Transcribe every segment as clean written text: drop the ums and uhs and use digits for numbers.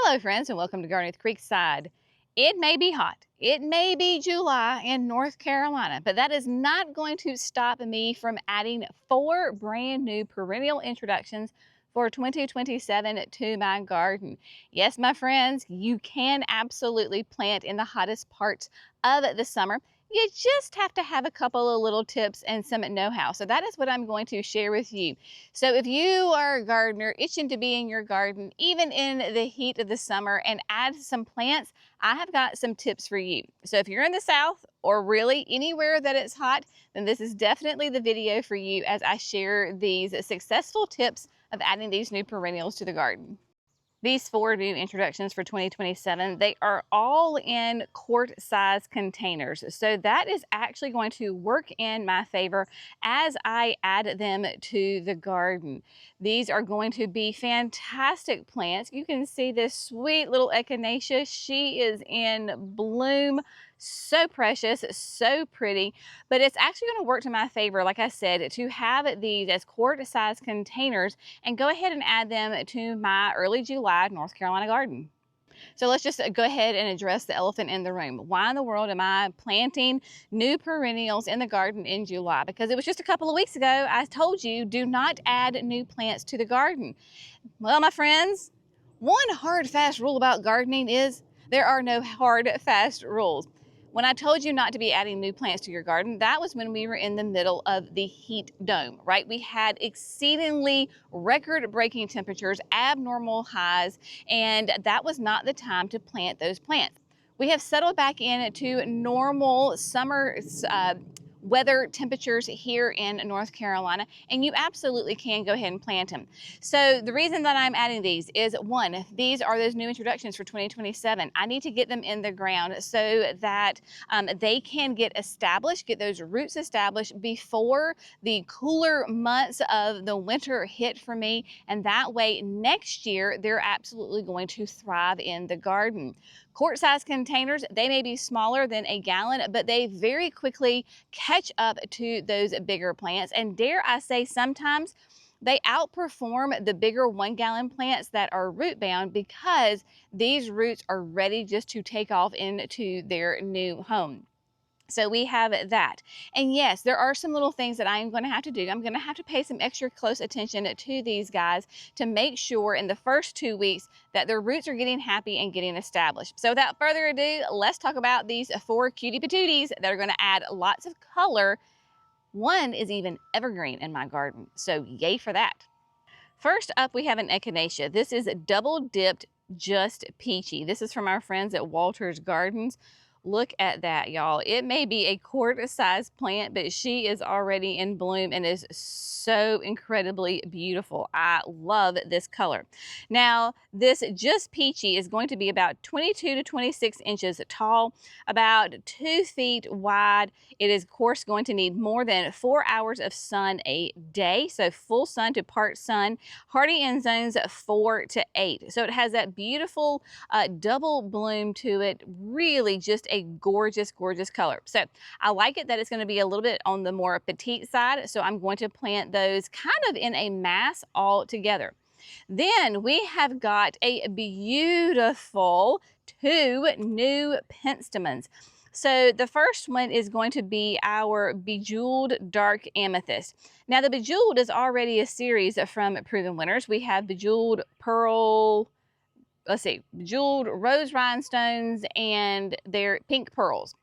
Hello friends and welcome to Gardening with Creekside. It may be hot, it may be July in North Carolina, but that is not going to stop me from adding 4 brand new perennial introductions for 2027 to my garden. Yes, my friends, you can absolutely plant in the hottest parts of the summer. You just have to have a couple of little tips and some know-how. So that is what I'm going to share with you. So if you are a gardener itching to be in your garden, even in the heat of the summer, and add some plants, I have got some tips for you. So if you're in the South or really anywhere that it's hot, then this is definitely the video for you as I share these successful tips of adding these new perennials to the garden. These 4 new introductions for 2027, they are all in quart-size containers. So that is actually going to work in my favor as I add them to the garden. These are going to be fantastic plants. You can see this sweet little echinacea. She is in bloom. So precious, so pretty, but it's actually going to work to my favor, like I said, to have these as quart-size containers and go ahead and add them to my early July North Carolina garden. So let's just go ahead and address the elephant in the room. Why in the world am I planting new perennials in the garden in July? Because it was just a couple of weeks ago I told you do not add new plants to the garden. Well, my friends, one hard, fast rule about gardening is there are no hard, fast rules. When I told you not to be adding new plants to your garden, that was when we were in the middle of the heat dome, right? We had exceedingly record-breaking temperatures, abnormal highs, and that was not the time to plant those plants. We have settled back into normal summer weather temperatures here in North Carolina, and you absolutely can go ahead and plant them. So the reason that I'm adding these is, one, these are those new introductions for 2027. I need to get them in the ground so that they can get established, get those roots established before the cooler months of the winter hit for me, and that way next year they're absolutely going to thrive in the garden. Quart-size containers, they may be smaller than a gallon, but they very quickly catch up to those bigger plants. And dare I say, sometimes they outperform the bigger 1-gallon plants that are root bound because these roots are ready just to take off into their new home. So we have that. And yes, there are some little things that I am going to have to do. I'm going to have to pay some extra close attention to these guys to make sure in the first 2 weeks that their roots are getting happy and getting established. So without further ado, let's talk about these 4 cutie patooties that are going to add lots of color. One is even evergreen in my garden, so yay for that. First up, we have an echinacea. This is double dipped, just peachy. This is from our friends at Walter's Gardens. Look at that, y'all. It may be a quart-sized plant, but she is already in bloom and is so incredibly beautiful. I love this color. Now, this just peachy is going to be about 22 to 26 inches tall, about 2 feet wide. It is, of course, going to need more than 4 hours of sun a day, so full sun to part sun, hardy in zones 4 to 8. So it has that beautiful double bloom to it, really just a gorgeous, gorgeous color. So I like it that it's going to be a little bit on the more petite side, so I'm going to plant those kind of in a mass all together. Then we have got a beautiful 2 new penstemons. So the first one is going to be our Bejeweled Dark Amethyst. Now the Bejeweled is already a series from Proven Winners. We have Bejeweled Pearl, Bejeweled Rose Rhinestones, and their Pink Pearls.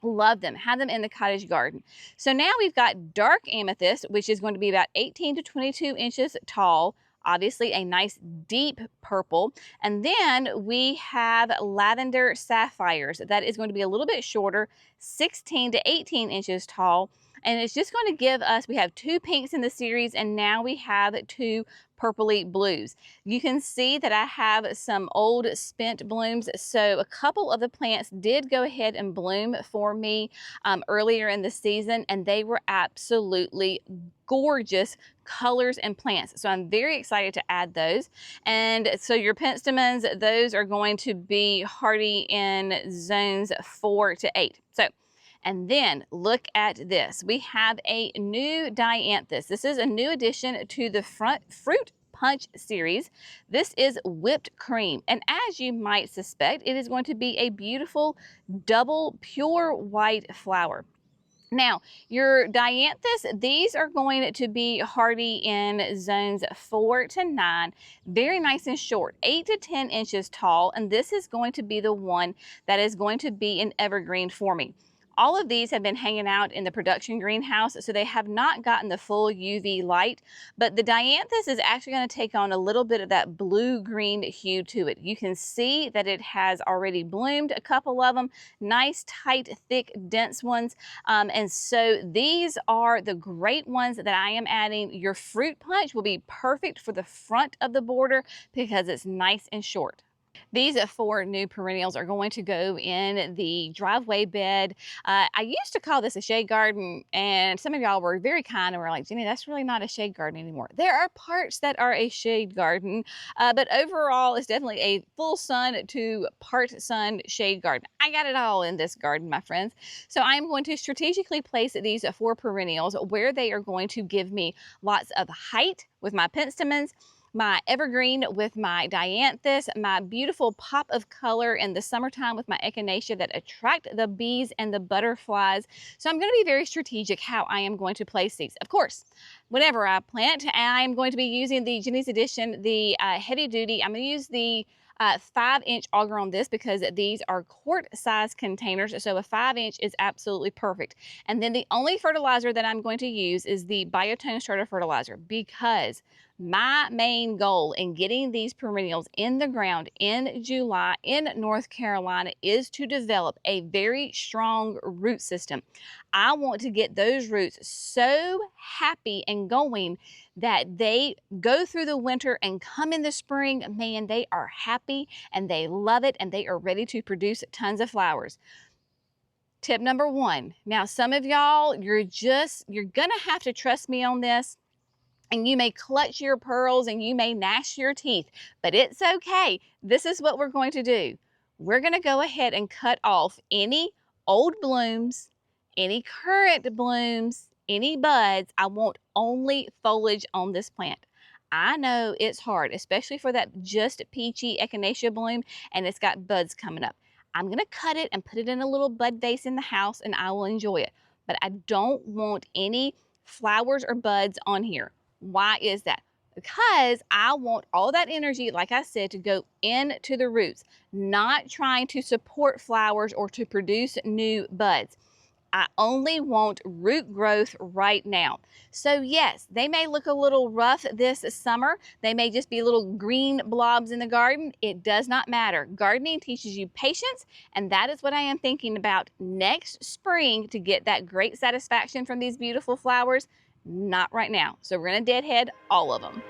Love them, have them in the cottage garden. So now we've got Dark Amethyst, which is going to be about 18 to 22 inches tall. Obviously a nice deep purple. And then we have Lavender Sapphires. That is going to be a little bit shorter, 16 to 18 inches tall. And it's just going to give us, we have 2 pinks in the series, and now we have 2 purpley blues. You can see that I have some old spent blooms, so a couple of the plants did go ahead and bloom for me earlier in the season, and they were absolutely gorgeous colors and plants. So I'm very excited to add those. And so your penstemons, those are going to be hardy in zones 4 to 8. So, and then look at this. We have a new dianthus. This is a new addition to the fruit Punch series. This is whipped cream, and as you might suspect, it is going to be a beautiful double pure white flower. Now, your dianthus, these are going to be hardy in zones 4 to 9, very nice and short, 8 to 10 inches tall, and this is going to be the one that is going to be an evergreen for me. All of these have been hanging out in the production greenhouse, so they have not gotten the full UV light, but the dianthus is actually going to take on a little bit of that blue-green hue to it. You can see that it has already bloomed, a couple of them, nice, tight, thick, dense ones, and so these are the great ones that I am adding. Your fruit punch will be perfect for the front of the border because it's nice and short. These 4 new perennials are going to go in the driveway bed. I used to call this a shade garden, and some of y'all were very kind and were like, Jenny, that's really not a shade garden anymore. There are parts that are a shade garden, but overall it's definitely a full sun to part sun shade garden. I got it all in this garden, my friends. So I'm going to strategically place these 4 perennials where they are going to give me lots of height with my penstemons, my evergreen with my dianthus, my beautiful pop of color in the summertime with my echinacea that attract the bees and the butterflies. So I'm going to be very strategic how I am going to place these. Of course, whenever I plant, I'm going to be using the Jenny's Edition, the heavy duty. I'm going to use the 5-inch auger on this because these are quart-size containers, so a 5-inch is absolutely perfect. And then the only fertilizer that I'm going to use is the Biotone Starter Fertilizer, because my main goal in getting these perennials in the ground in July in North Carolina is to develop a very strong root system. I want to get those roots so happy and going that they go through the winter and come in the spring. Man, they are happy and they love it and they are ready to produce tons of flowers. Tip number 1. Now, some of y'all, you're gonna have to trust me on this. And you may clutch your pearls and you may gnash your teeth, but it's okay. This is what we're going to do. We're going to go ahead and cut off any old blooms, any current blooms, any buds. I want only foliage on this plant. I know it's hard, especially for that just peachy echinacea bloom, and it's got buds coming up. I'm going to cut it and put it in a little bud vase in the house, and I will enjoy it. But I don't want any flowers or buds on here. Why is that? Because I want all that energy, like I said, to go into the roots, not trying to support flowers or to produce new buds. I only want root growth right now. So yes, they may look a little rough this summer. They may just be little green blobs in the garden. It does not matter. Gardening teaches you patience, and that is what I am thinking about next spring to get that great satisfaction from these beautiful flowers. Not right now. So we're going to deadhead all of them.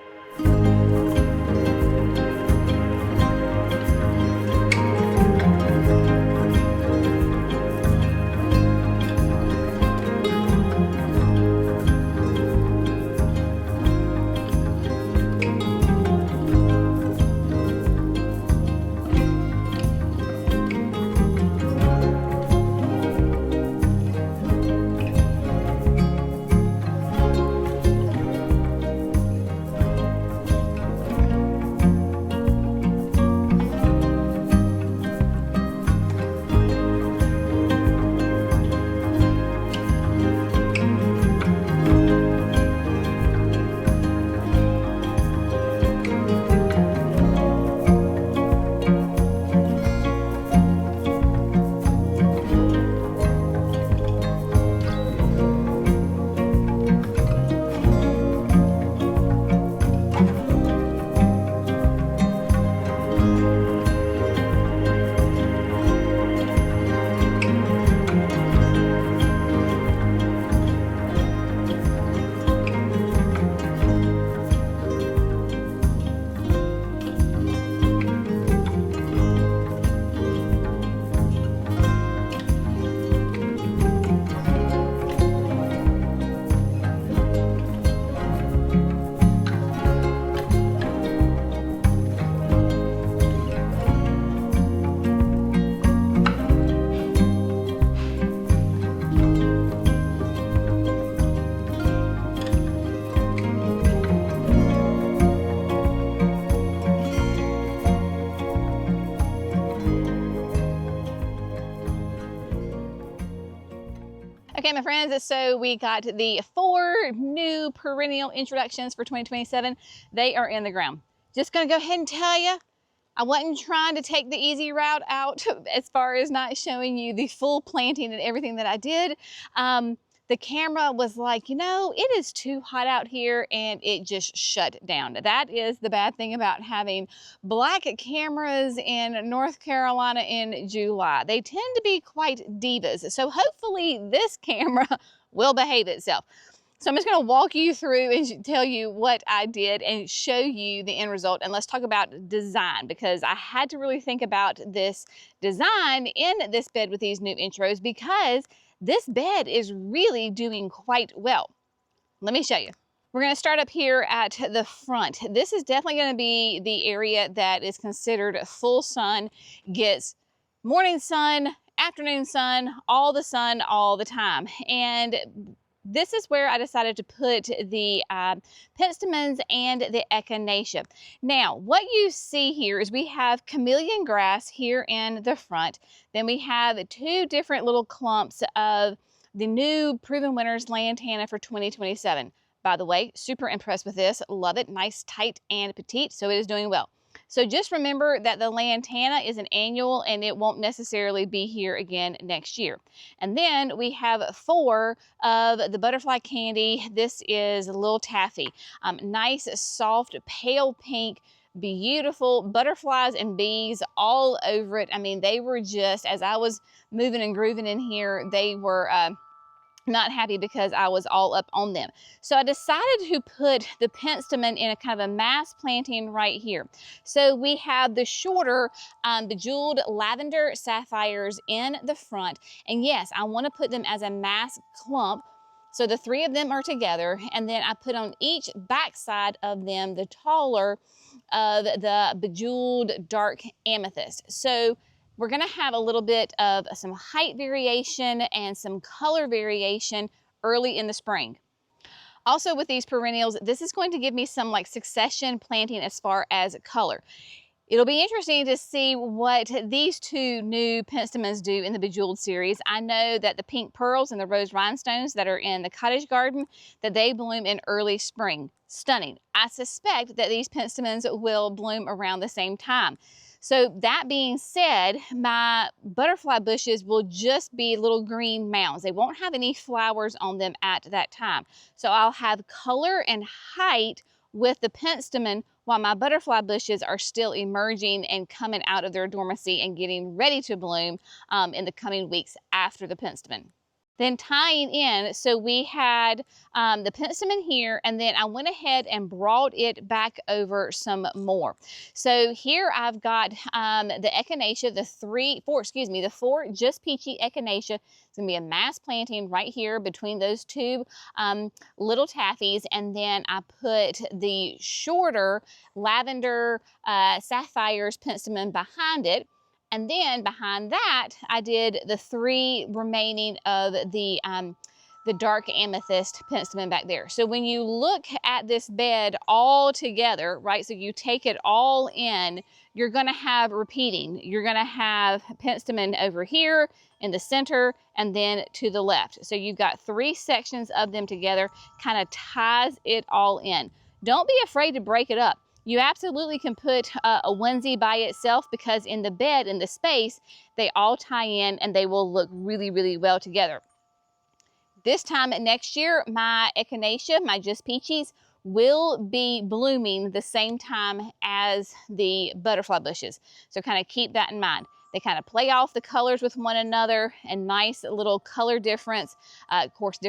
Okay, my friends, so we got the 4 new perennial introductions for 2027. They are in the ground. Just gonna go ahead and tell you, I wasn't trying to take the easy route out as far as not showing you the full planting and everything that I did. The camera was like, you know, it is too hot out here, and it just shut down. That is the bad thing about having black cameras in North Carolina in July. They tend to be quite divas. So hopefully this camera will behave itself. So I'm just going to walk you through and tell you what I did and show you the end result. And let's talk about design, because I had to really think about this design in this bed with these new intros, because this bed is really doing quite well. Let me show you. We're going to start up here at the front. This is definitely going to be the area that is considered full sun, gets morning sun, afternoon sun, all the time. And this is where I decided to put the penstemons and the echinacea. Now, what you see here is we have chameleon grass here in the front. Then we have 2 different little clumps of the new Proven Winners Lantana for 2027. By the way, super impressed with this. Love it. Nice, tight, and petite, so it is doing well. So just remember that the Lantana is an annual, and it won't necessarily be here again next year. And then we have 4 of the butterfly candy. This is Little Taffy. Nice, soft, pale pink, beautiful butterflies and bees all over it. I mean, they were just, as I was moving and grooving in here, they were not happy because I was all up on them. So I decided to put the penstemon in a kind of a mass planting right here. So we have the shorter bejeweled lavender sapphires in the front. And yes, I want to put them as a mass clump. So the 3 of them are together, and then I put on each backside of them the taller of the bejeweled dark amethyst. So we're going to have a little bit of some height variation and some color variation early in the spring. Also with these perennials, this is going to give me some like succession planting as far as color. It'll be interesting to see what these 2 new penstemons do in the Bejeweled series. I know that the pink pearls and the rose rhinestones that are in the cottage garden, that they bloom in early spring. Stunning. I suspect that these penstemons will bloom around the same time. So that being said, my butterfly bushes will just be little green mounds. They won't have any flowers on them at that time. So I'll have color and height with the penstemon while my butterfly bushes are still emerging and coming out of their dormancy and getting ready to bloom in the coming weeks after the penstemon. Then tying in, so we had the penstemon here, and then I went ahead and brought it back over some more. So here I've got the echinacea, the 4 just peachy echinacea. It's gonna be a mass planting right here between those 2 little taffies, and then I put the shorter lavender sapphires penstemon behind it. And then behind that, I did the 3 remaining of the dark amethyst penstemon back there. So when you look at this bed all together, right, so you take it all in, you're gonna have repeating. You're gonna have penstemon over here in the center and then to the left. So you've got 3 sections of them together, kind of ties it all in. Don't be afraid to break it up. You absolutely can put a onesie by itself, because in the bed, in the space, they all tie in and they will look really, really well together. This time next year, my echinacea, my just peachies, will be blooming the same time as the butterfly bushes. So kind of keep that in mind. They kind of play off the colors with one another, and nice little color difference, of course,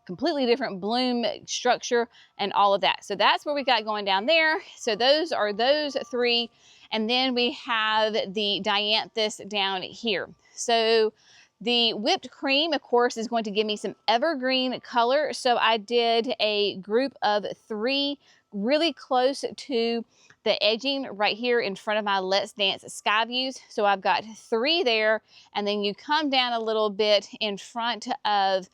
completely different bloom structure and all of that. So that's what we got going down there. So those are those 3. And then we have the dianthus down here. So the whipped cream, of course, is going to give me some evergreen color. So I did a group of 3 really close to the edging right here in front of my Let's Dance sky views. So I've got 3 there, and then you come down a little bit in front of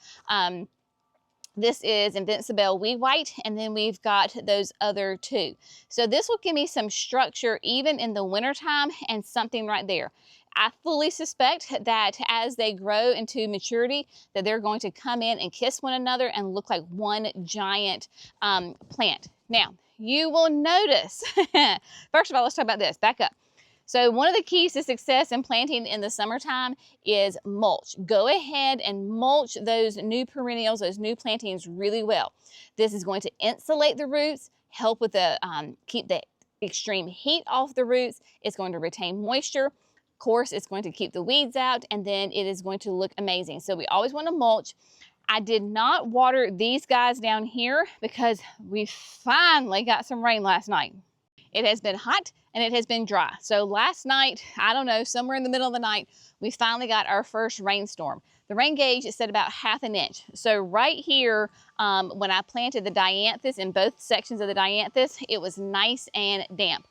This is Invincible Weed White, and then we've got those other two. So this will give me some structure even in the wintertime and something right there. I fully suspect that as they grow into maturity, that they're going to come in and kiss one another and look like one giant plant. Now, you will notice, first of all, let's talk about this, back up. So one of the keys to success in planting in the summertime is mulch. Go ahead and mulch those new perennials, those new plantings really well. This is going to insulate the roots, help with the, keep the extreme heat off the roots. It's going to retain moisture. Of course, it's going to keep the weeds out, and then it is going to look amazing. So we always want to mulch. I did not water these guys down here because we finally got some rain last night. It has been hot and it has been dry. So last night, I don't know, somewhere in the middle of the night, we finally got our first rainstorm. The rain gauge said about 1/2 inch. So right here, when I planted the dianthus in both sections of the dianthus, it was nice and damp.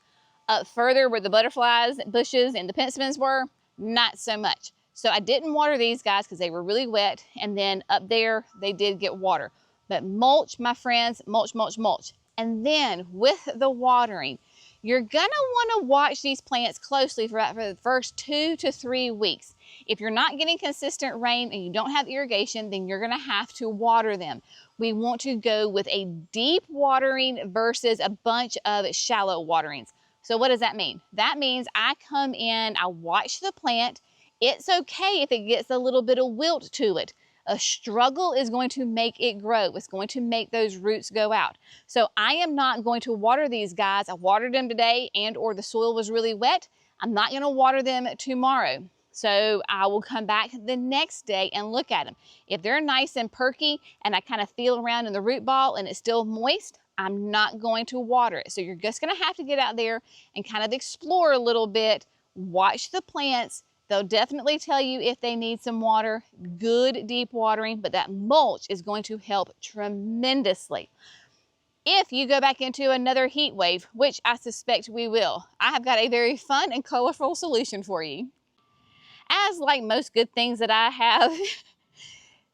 Up further where the butterflies bushes and the penstemons were, not so much. So I didn't water these guys because they were really wet, and then up there, they did get water. But mulch, my friends, mulch, mulch, mulch. And then with the watering, you're gonna wanna watch these plants closely for the first 2 to 3 weeks. If you're not getting consistent rain and you don't have irrigation, then you're gonna have to water them. We want to go with a deep watering versus a bunch of shallow waterings. So what does that mean? That means I come in, I watch the plant. It's okay if it gets a little bit of wilt to it. A struggle is going to make it grow. It's going to make those roots go out. So I am not going to water these guys. I watered them today and or the soil was really wet. I'm not going to water them tomorrow. So I will come back the next day and look at them. If they're nice and perky and I kind of feel around in the root ball and it's still moist, I'm not going to water it. So you're just going to have to get out there and kind of explore a little bit, watch the plants. They'll definitely tell you if they need some water, good deep watering, but that mulch is going to help tremendously. If you go back into another heat wave, which I suspect we will, I have got a very fun and colorful solution for you. As like most good things that I have,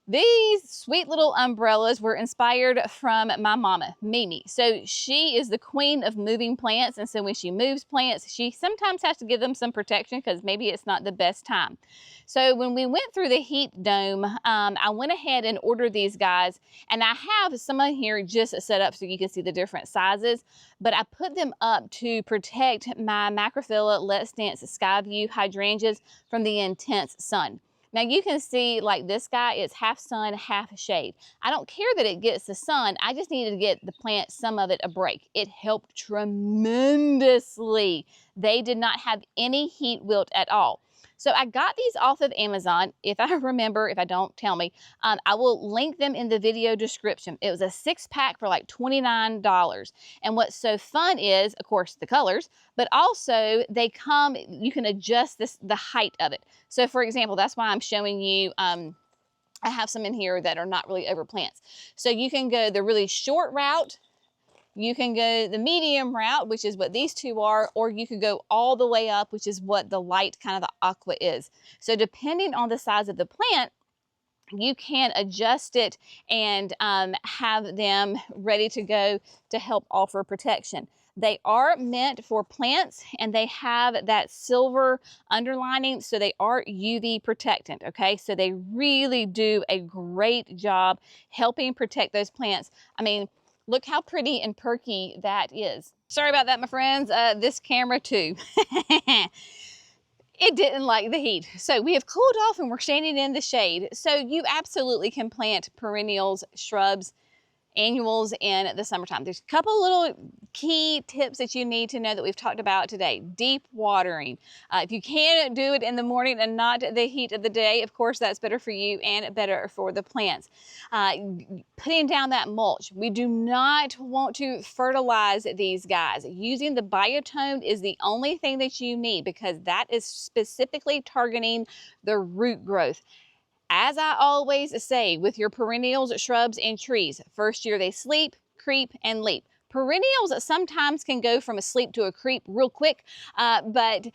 these sweet little umbrellas were inspired from my mama, Mimi. So she is the queen of moving plants. And so when she moves plants, she sometimes has to give them some protection because maybe it's not the best time. So when we went through the heat dome, I went ahead and ordered these guys. And I have some in here just set up so you can see the different sizes. But I put them up to protect my Macrophylla Let's Dance Skyview hydrangeas from the intense sun. Now you can see like this guy is half sun, half shade. I don't care that it gets the sun. I just needed to get the plant, some of it, a break. It helped tremendously. They did not have any heat wilt at all. So I got these off of Amazon. If I remember, if I don't, tell me. I will link them in the video description. It was a 6-pack for like $29. And what's so fun is, of course, the colors, but also they come, you can adjust the height of it. So for example, that's why I'm showing you, I have some in here that are not really over plants. So you can go the really short route, you can go the medium route, which is what these two are, or you could go all the way up, which is what the light, kind of the aqua is. So depending on the size of the plant, you can adjust it and have them ready to go to help offer protection. They are meant for plants and they have that silver underlining, so they are UV protectant, okay? So they really do a great job helping protect those plants. I mean, look how pretty and perky that is. Sorry about that, my friends. This camera too. It didn't like the heat. So we have cooled off and we're standing in the shade. So you absolutely can plant perennials, shrubs, annuals in the summertime. There's a couple little key tips that you need to know that we've talked about today. Deep watering. If you can do it in the morning and not the heat of the day, of course, that's better for you and better for the plants. Putting down that mulch. We do not want to fertilize these guys. Using the biotone is the only thing that you need because that is specifically targeting the root growth. As I always say with your perennials, shrubs, and trees, first year they sleep, creep, and leap. Perennials sometimes can go from a sleep to a creep real quick, but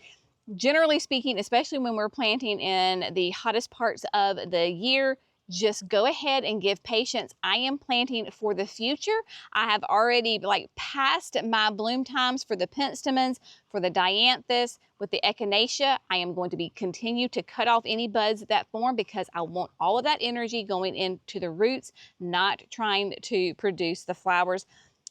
generally speaking, especially when we're planting in the hottest parts of the year, just go ahead and give patience. I am planting for the future. I have already passed my bloom times for the penstemons, for the dianthus. With the echinacea, I am going to continue to cut off any buds that form because I want all of that energy going into the roots, not trying to produce the flowers.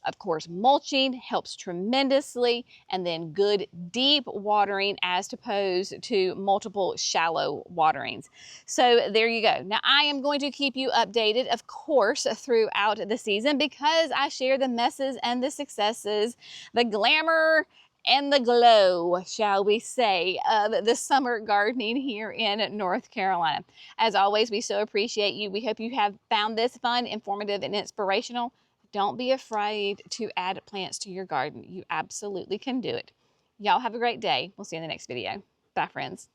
Of course, mulching helps tremendously, and then good deep watering as opposed to multiple shallow waterings. So there you go. Now I am going to keep you updated, of course, throughout the season because I share the messes and the successes, the glamour and the glow, shall we say, of the summer gardening here in North Carolina. As always, we so appreciate you. We hope you have found this fun, informative, and inspirational. Don't be afraid to add plants to your garden. You absolutely can do it. Y'all have a great day. We'll see you in the next video. Bye, friends.